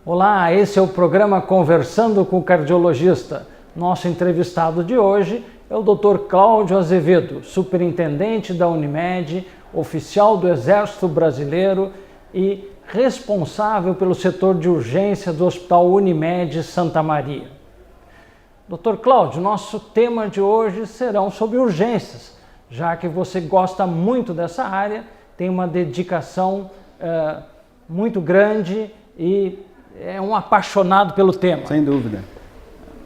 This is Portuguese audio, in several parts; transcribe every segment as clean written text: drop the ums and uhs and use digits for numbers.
Olá, esse é o programa Conversando com o Cardiologista. Nosso entrevistado de hoje é o Dr. Cláudio Azevedo, superintendente da Unimed, oficial do Exército Brasileiro e responsável pelo setor de urgência do Hospital Unimed Santa Maria. Dr. Cláudio, nosso tema de hoje serão sobre urgências, já que você gosta muito dessa área, tem uma dedicação muito grande e é um apaixonado pelo tema. Sem dúvida.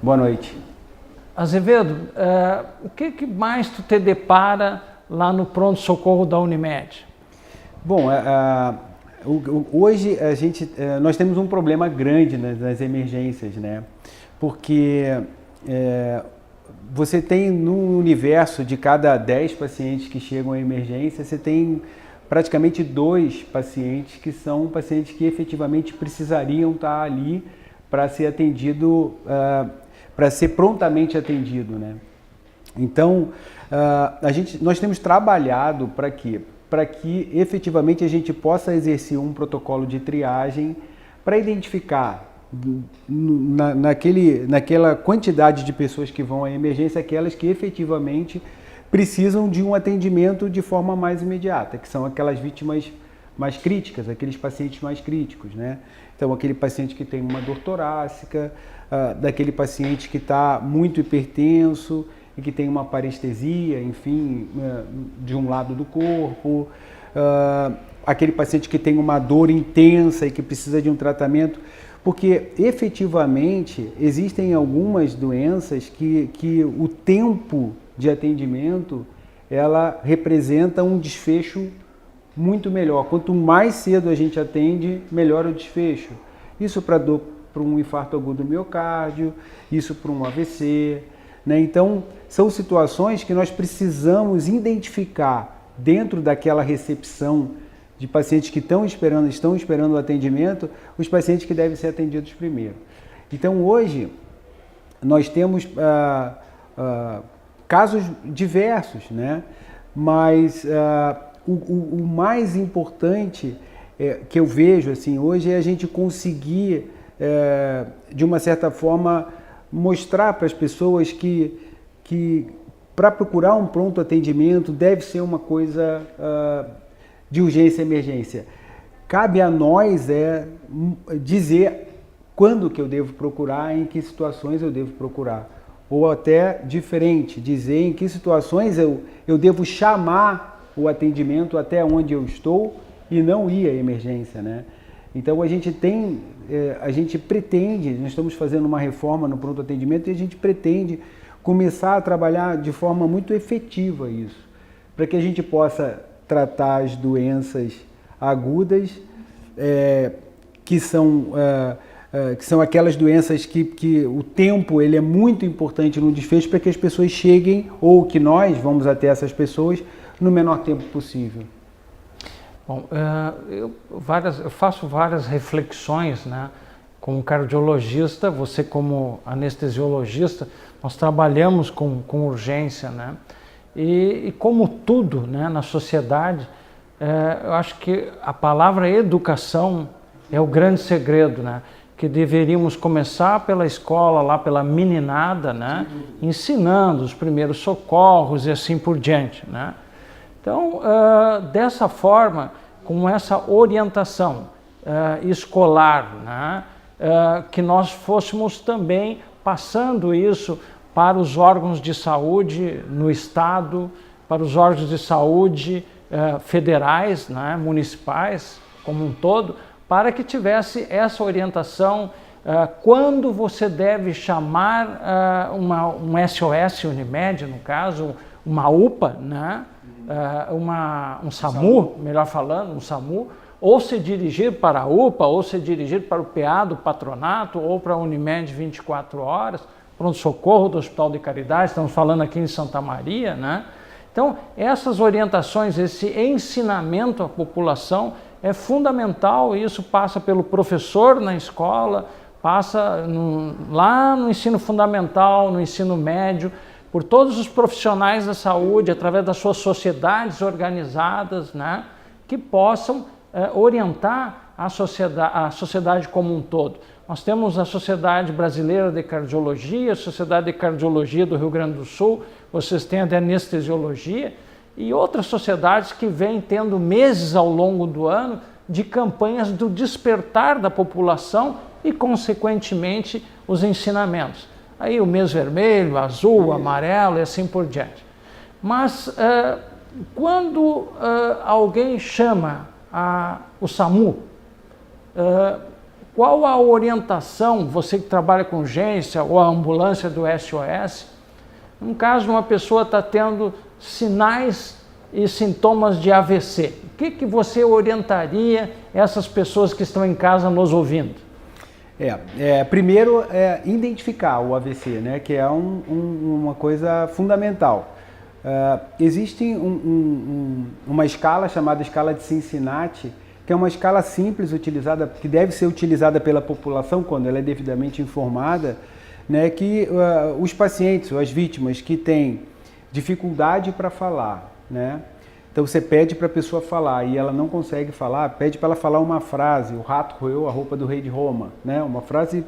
Boa noite. Azevedo, o que mais tu te depara lá no pronto-socorro da Unimed? Bom, hoje nós temos um problema grande nas emergências, né? Porque você tem no universo de cada 10 pacientes que chegam à emergência, você tem praticamente 2 pacientes que são pacientes que efetivamente precisariam estar ali para ser atendido, para ser prontamente atendido, né? Então, nós temos trabalhado para quê? Para que efetivamente a gente possa exercer um protocolo de triagem para identificar naquela quantidade de pessoas que vão à emergência, aquelas que efetivamente precisam de um atendimento de forma mais imediata, que são aquelas vítimas mais críticas, aqueles pacientes mais críticos, né? Então, aquele paciente que tem uma dor torácica, daquele paciente que está muito hipertenso e que tem uma parestesia, enfim, de um lado do corpo, aquele paciente que tem uma dor intensa e que precisa de um tratamento, porque efetivamente existem algumas doenças que o tempo de atendimento, ela representa um desfecho muito melhor. Quanto mais cedo a gente atende, melhor o desfecho. Isso para um infarto agudo do miocárdio, isso para um AVC, né? Então, são situações que nós precisamos identificar dentro daquela recepção de pacientes que estão esperando o atendimento, os pacientes que devem ser atendidos primeiro. Então, hoje, nós temos casos diversos, né? Mas o mais importante que eu vejo assim, hoje é a gente conseguir, de uma certa forma, mostrar para as pessoas que para procurar um pronto atendimento deve ser uma coisa de urgência e emergência. Cabe a nós dizer quando que eu devo procurar, em que situações eu devo procurar. Ou até diferente, dizer em que situações eu devo chamar o atendimento até onde eu estou e não ir à emergência, né? Então a gente pretende, nós estamos fazendo uma reforma no pronto atendimento e a gente pretende começar a trabalhar de forma muito efetiva isso, para que a gente possa tratar as doenças agudas, que são aquelas doenças que o tempo ele é muito importante no desfecho para que as pessoas cheguem, ou que nós vamos até essas pessoas, no menor tempo possível. Bom, eu faço várias reflexões, né? Como cardiologista, você como anestesiologista, nós trabalhamos com urgência, né? E como tudo, né, na sociedade, eu acho que a palavra educação é o grande segredo, né? Que deveríamos começar pela escola, lá pela meninada, né? Ensinando os primeiros socorros e assim por diante, né? Então, dessa forma, com essa orientação escolar, né? Que nós fôssemos também passando isso para os órgãos de saúde no estado, para os órgãos de saúde federais, né? Municipais, como um todo, para que tivesse essa orientação quando você deve chamar um SOS Unimed, no caso, uma UPA, né? Um SAMU, melhor falando, um SAMU, ou se dirigir para a UPA, ou se dirigir para o PA do patronato, ou para a Unimed 24 horas, pronto-socorro do Hospital de Caridade, estamos falando aqui em Santa Maria, né? Então, essas orientações, esse ensinamento à população é fundamental, e isso passa pelo professor na escola, passa lá no ensino fundamental, no ensino médio, por todos os profissionais da saúde, através das suas sociedades organizadas, né, que possam orientar a sociedade como um todo. Nós temos a Sociedade Brasileira de Cardiologia, a Sociedade de Cardiologia do Rio Grande do Sul, vocês têm a de Anestesiologia e outras sociedades que vêm tendo meses ao longo do ano de campanhas do despertar da população e, consequentemente, os ensinamentos. Aí o mês vermelho, azul, amarelo e assim por diante. Mas quando alguém chama o SAMU, qual a orientação, você que trabalha com urgência ou a ambulância do SOS, no caso uma pessoa está tendo sinais e sintomas de AVC, o que você orientaria essas pessoas que estão em casa nos ouvindo? Primeiro identificar o AVC, né, que é uma coisa fundamental. Existe uma escala chamada escala de Cincinnati, que é uma escala simples utilizada, que deve ser utilizada pela população quando ela é devidamente informada, né, que os pacientes ou as vítimas que têm dificuldade para falar, né, então você pede para a pessoa falar e ela não consegue falar, pede para ela falar uma frase, o rato roeu a roupa do rei de Roma, né, uma frase,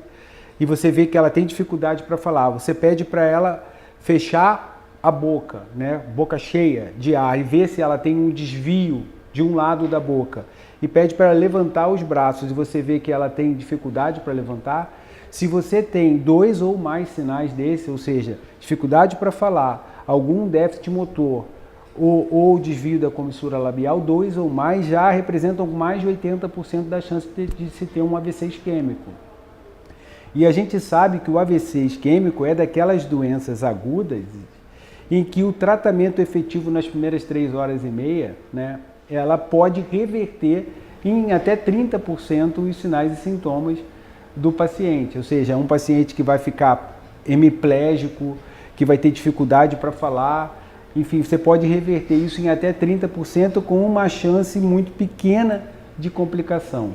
e você vê que ela tem dificuldade para falar, você pede para ela fechar a boca, né, boca cheia de ar e ver se ela tem um desvio de um lado da boca e pede para ela levantar os braços e você vê que ela tem dificuldade para levantar. Se você tem 2 ou mais sinais desse, ou seja, dificuldade para falar, algum déficit motor ou desvio da comissura labial, 2 ou mais já representam mais de 80% da chance de se ter um AVC isquêmico. E a gente sabe que o AVC isquêmico é daquelas doenças agudas em que o tratamento efetivo nas primeiras 3 horas e meia, né, ela pode reverter em até 30% os sinais e sintomas do paciente. Ou seja, é um paciente que vai ficar hemiplégico, que vai ter dificuldade para falar, enfim, você pode reverter isso em até 30% com uma chance muito pequena de complicação,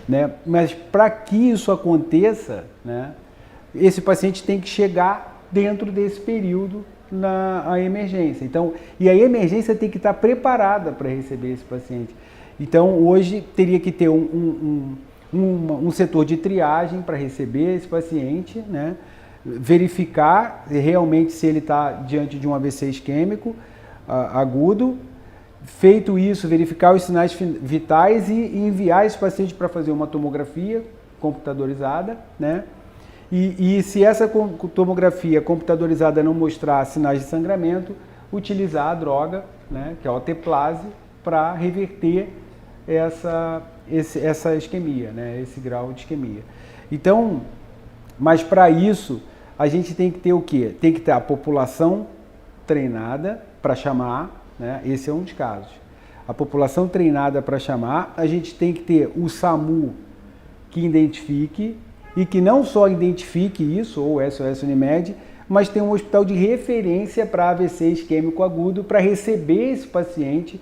né? Mas para que isso aconteça, né, esse paciente tem que chegar dentro desse período na emergência. Então, e a emergência tem que estar preparada para receber esse paciente. Então, hoje teria que ter um setor de triagem para receber esse paciente, né? Verificar realmente se ele está diante de um AVC isquêmico agudo. Feito isso, verificar os sinais vitais e enviar esse paciente para fazer uma tomografia computadorizada, né? E se essa tomografia computadorizada não mostrar sinais de sangramento, utilizar a droga, né, que é a oteplase, para reverter essa isquemia, né, esse grau de isquemia. Então, mas para isso, a gente tem que ter o quê? Tem que ter a população treinada para chamar, né, esse é um dos casos. A população treinada para chamar, a gente tem que ter o SAMU que identifique, e que não só identifique isso, ou SOS Unimed, mas tem um hospital de referência para AVC isquêmico agudo para receber esse paciente,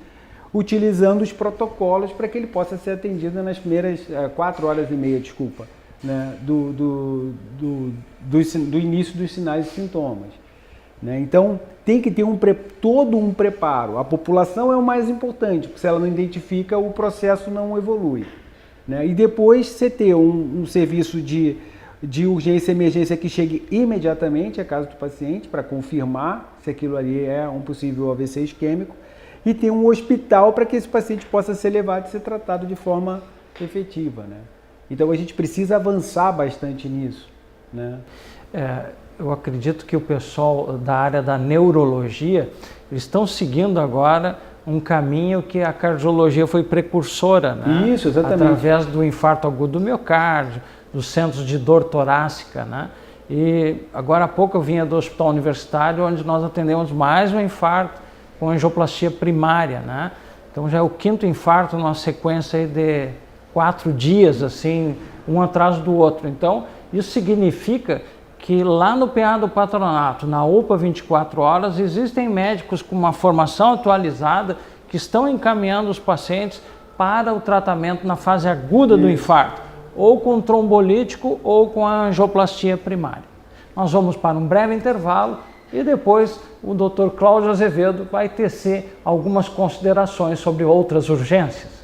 utilizando os protocolos para que ele possa ser atendido nas primeiras 4 horas e meia, né, do início dos sinais e sintomas. Né? Então, tem que ter todo um preparo. A população é o mais importante, porque se ela não identifica, o processo não evolui. Né? E depois você ter um serviço de urgência e emergência que chegue imediatamente à casa do paciente para confirmar se aquilo ali é um possível AVC isquêmico e ter um hospital para que esse paciente possa ser levado e ser tratado de forma efetiva. Né? Então a gente precisa avançar bastante nisso. Né? Eu acredito que o pessoal da área da neurologia estão seguindo agora um caminho que a cardiologia foi precursora, né? Isso, exatamente. Através do infarto agudo do miocárdio, dos centros de dor torácica, né? E agora há pouco eu vinha do hospital universitário, onde nós atendemos mais um infarto com angioplastia primária, né? Então já é o 5º infarto numa sequência aí de 4 dias, assim, um atrás do outro. Então, isso significa que lá no PA do Patronato, na UPA 24 horas, existem médicos com uma formação atualizada que estão encaminhando os pacientes para o tratamento na fase aguda do infarto, ou com trombolítico ou com a angioplastia primária. Nós vamos para um breve intervalo e depois o Dr. Cláudio Azevedo vai tecer algumas considerações sobre outras urgências.